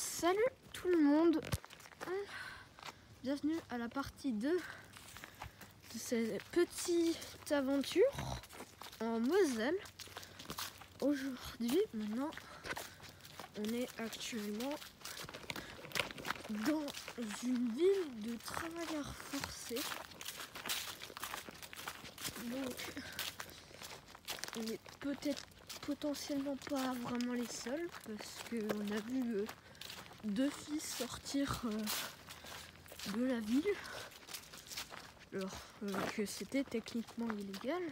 Salut tout le monde, bienvenue à la partie 2 de cette petite aventure en Moselle. Aujourd'hui, maintenant, on est actuellement dans une ville de travailleurs forcés. Donc, on est peut-être potentiellement pas vraiment les seuls parce qu'on a vu deux filles sortir de la ville alors que c'était techniquement illégal.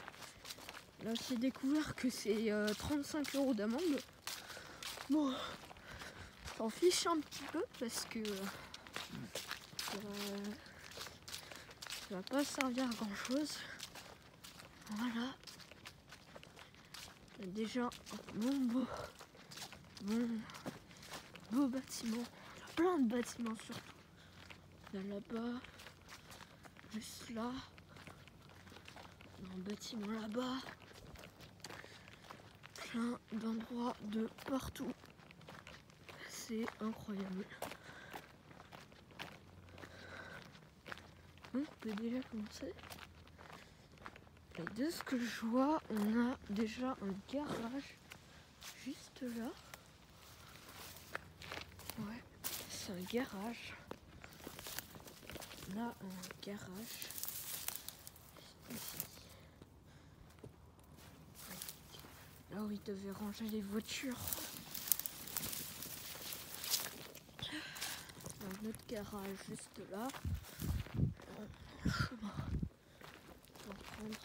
Là j'ai découvert que c'est 35 € d'amende. Bon, j'en fiche un petit peu parce que ça va pas servir à grand chose. Voilà. Il y a déjà un beau bâtiment. Il y a plein de bâtiments surtout. Il y a là-bas, juste là. Il y a un bâtiment là-bas. Plein d'endroits de partout. C'est incroyable. Donc on peut déjà commencer. Et de ce que je vois, on a déjà un garage juste là. Ouais, c'est un garage. On a un garage ici. Là où ils devaient ranger les voitures. Un autre garage juste là. Un chemin pour prendre.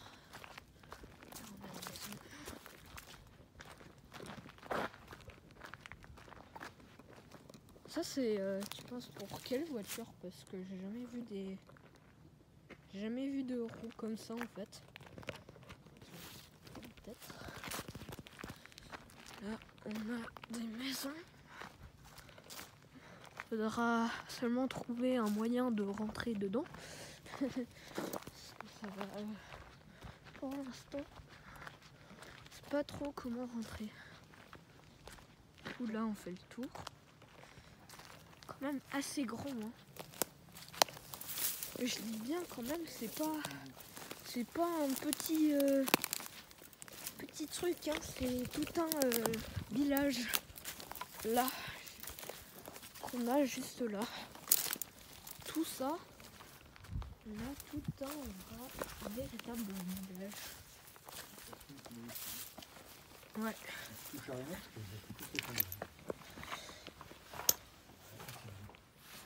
Ça c'est, tu penses pour quelle voiture? Parce que j'ai jamais vu de roues comme ça en fait. Peut-être. Là on a des maisons. Faudra seulement trouver un moyen de rentrer dedans. Parce que ça va. Pour l'instant, je sais pas trop comment rentrer. Là on fait le tour. Quand même assez grand. Hein. Je dis bien quand même, c'est pas un petit truc. Hein. C'est tout un village là qu'on a juste là. Tout ça, on a tout un véritable village. Ouais.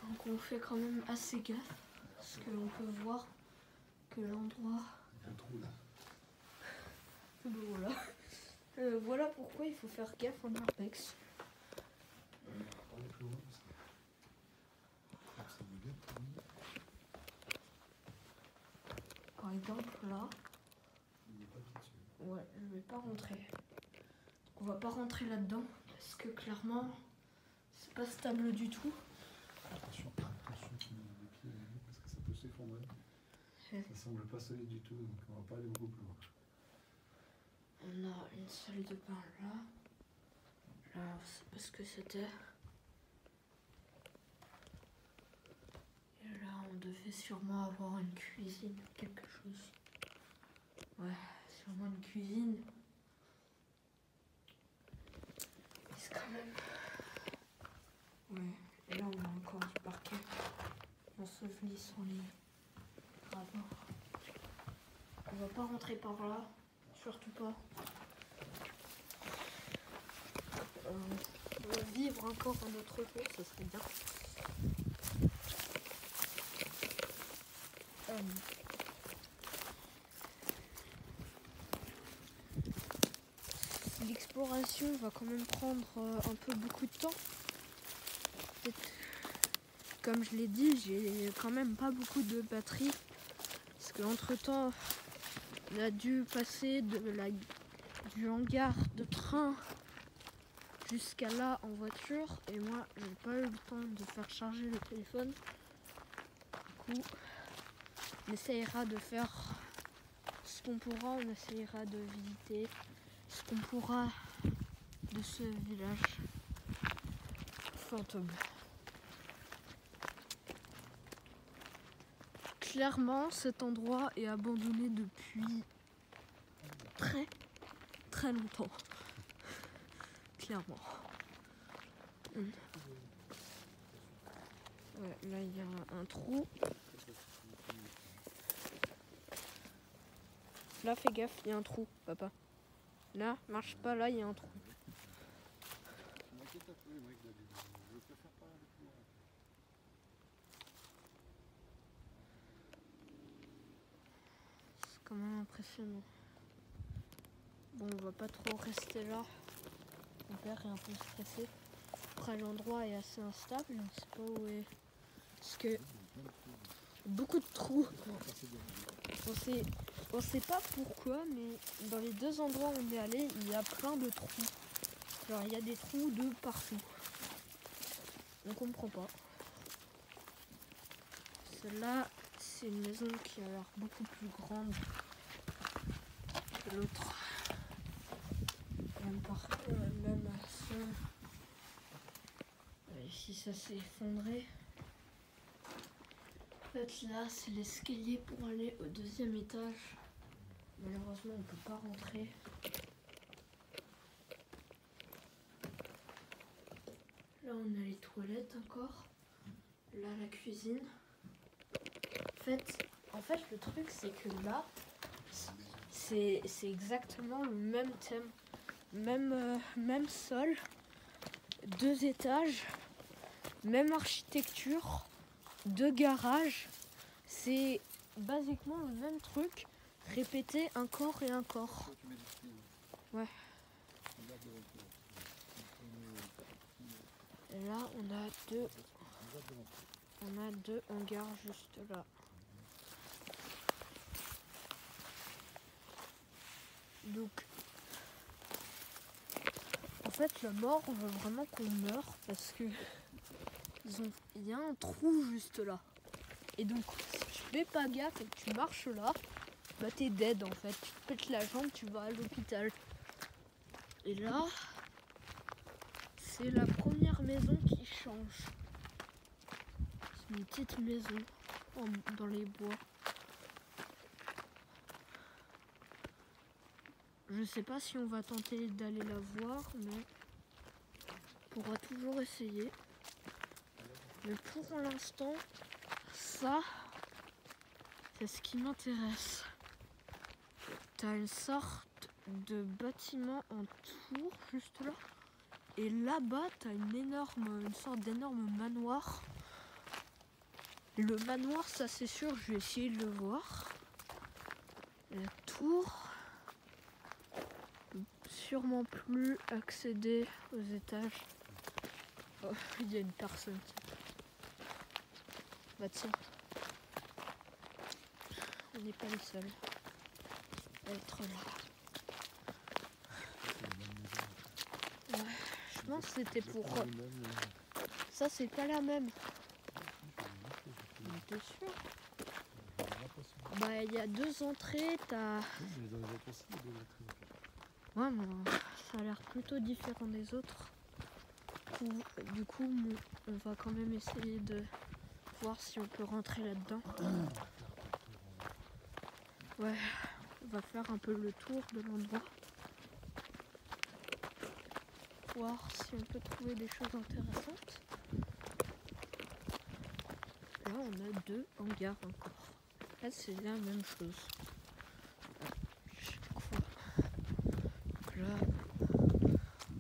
Donc on fait quand même assez gaffe parce qu'on peut voir que l'endroit. Voilà. Voilà pourquoi il faut faire gaffe en Arpex. Par exemple là. Ouais, je vais pas rentrer. On va pas rentrer là-dedans parce que clairement c'est pas stable du tout. Attention tu mets les pieds parce que ça peut s'effondrer. Ça semble pas solide du tout, donc on va pas aller beaucoup plus loin. On a une salle de bain là. Là, c'est pas ce que c'était. Et là, on devait sûrement avoir une cuisine, quelque chose. Ouais, sûrement une cuisine. C'est quand même. Ouais, et là, on a encore du parquet. Enseveli sur les rapports. On va pas rentrer par là, surtout pas. On va vivre encore un autre jour, ça serait bien. L'exploration va quand même prendre un peu beaucoup de temps. Comme je l'ai dit, j'ai quand même pas beaucoup de batterie. Parce qu'entre temps, on a dû passer du hangar de train jusqu'à là en voiture. Et moi, j'ai pas eu le temps de faire charger le téléphone. Du coup, on essayera de faire ce qu'on pourra. On essayera de visiter ce qu'on pourra de ce village. fantôme. Clairement, cet endroit est abandonné depuis très longtemps. Clairement. Ouais, là il y a un trou. Là fais gaffe, il y a un trou, papa. Là, marche pas, là il y a un trou. C'est quand même impressionnant. Bon, on va pas trop rester là. Mon père est un peu stressé. Après, l'endroit est assez instable, on ne sait pas où est. Parce que beaucoup de trous. On sait pas pourquoi, mais dans les deux endroits où on est allé, il y a plein de trous. Genre, il y a des trous de partout. On comprend pas. Celle-là, c'est une maison qui a l'air beaucoup plus grande que l'autre. Même ça. Ici, ça s'est effondré. En fait, là, c'est l'escalier pour aller au deuxième étage. Malheureusement, on peut pas rentrer. Là, on a les toilettes encore. Là, la cuisine. En fait, le truc, c'est que là, c'est exactement le même thème. Même sol, 2 étages, même architecture, 2 garages. C'est basiquement le même truc, répété encore et encore. Ouais. Et là, on a deux hangars juste là. Donc, en fait, la mort, on veut vraiment qu'on meure parce que il y a un trou juste là. Et donc, si tu fais pas gaffe et que tu marches là, bah t'es dead en fait. Tu te pètes la jambe, tu vas à l'hôpital. Et là, c'est la première maison qui change. C'est une petite maison dans les bois. Je sais pas si on va tenter d'aller la voir, mais on pourra toujours essayer. Mais pour l'instant, ça, c'est ce qui m'intéresse. T'as une sorte de bâtiment en tour juste là. Et là-bas, t'as une sorte d'énorme manoir. Le manoir, ça c'est sûr, je vais essayer de le voir. La tour, sûrement plus accéder aux étages. Oh, il y a une personne. Bah tiens, on n'est pas les seuls à être là. Ouais, je pense que c'était pour... Ça c'est pas la même. T'es sûr? Bah il y a 2 entrées, t'as... Ouais, mais ça a l'air plutôt différent des autres. Du coup, on va quand même essayer de voir si on peut rentrer là-dedans. Ouais, on va faire un peu le tour de l'endroit. Voir si on peut trouver des choses intéressantes. Là, on a 2 hangars encore. Là, c'est la même chose. Chaque fois. Donc là,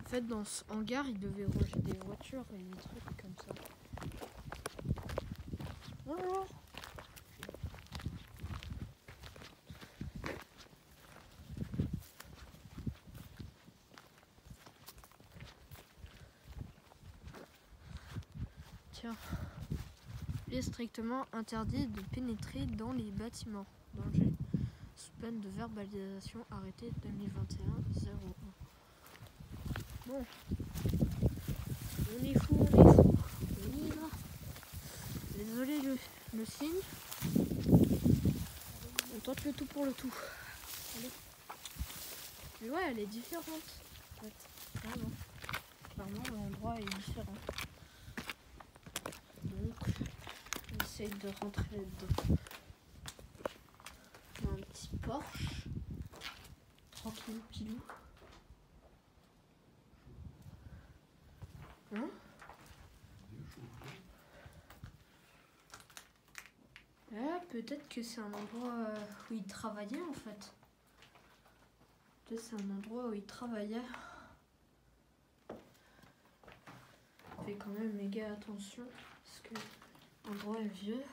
en fait, dans ce hangar, ils devaient ranger des voitures et des trucs comme ça. Bonjour. Tiens. Il est strictement interdit de pénétrer dans les bâtiments. Danger. Sous peine de verbalisation arrêtée 2021-01. Bon. On est fou, on y va. Désolé le signe. On tente le tout pour le tout. Allez. Mais ouais, elle est différente. En fait. Vraiment. Clairement, l'endroit est différent. j'essaye de rentrer dans un petit Porsche. Tranquille, pilou. Hein? Ah, peut-être que c'est un endroit où il travaillait en fait. Peut-être c'est un endroit où il travaillait. Fais quand même méga attention parce que l'endroit est vieux.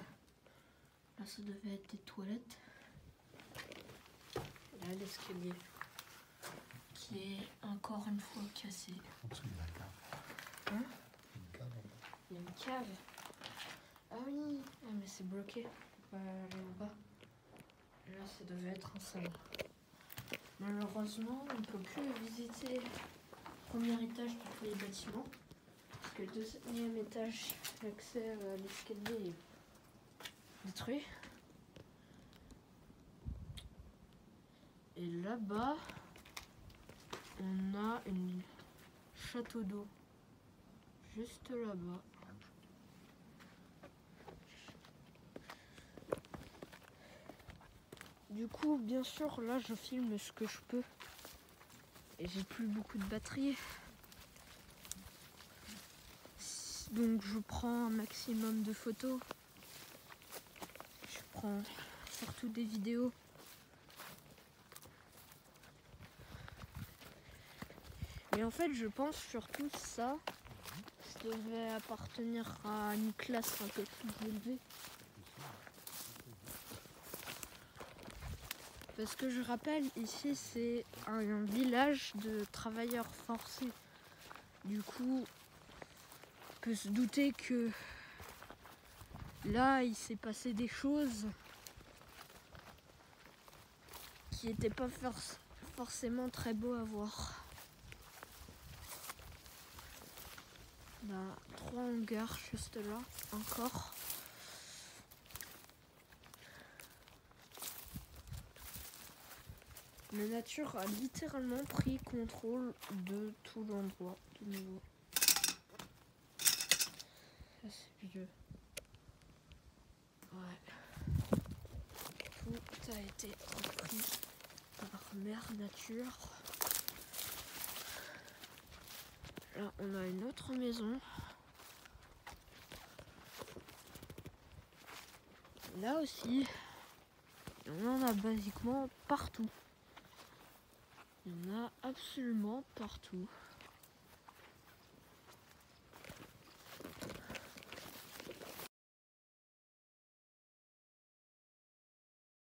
Là ça devait être des toilettes. Et là l'escalier qui est encore une fois cassé. En dessous, il y a la cave. Hein? Une cave en bas. Il y a une cave. Ah oui, ah, mais c'est bloqué. On va aller en bas. Là ça devait être un salon. Malheureusement, on ne peut plus visiter le premier étage de tous les bâtiments. Parce que le deuxième étage, l'accès à l'escalier est détruit. Et là-bas, on a une château d'eau. Juste là-bas. Du coup, bien sûr, là, je filme ce que je peux. Et j'ai plus beaucoup de batterie. Donc, je prends un maximum de photos. Je prends surtout des vidéos. Mais en fait, je pense surtout ça devait appartenir à une classe un peu plus élevée. Parce que je rappelle, ici c'est un village de travailleurs forcés. Du coup, on peut se douter que là, il s'est passé des choses qui n'étaient pas forcément très beaux à voir. On a 3 hangars juste là, encore. La nature a littéralement pris contrôle de tout l'endroit de nouveau. Ça c'est vieux. Ouais. Tout a été repris par Mère Nature. Là on a une autre maison. Là aussi, on en a basiquement partout. Il y en a absolument partout.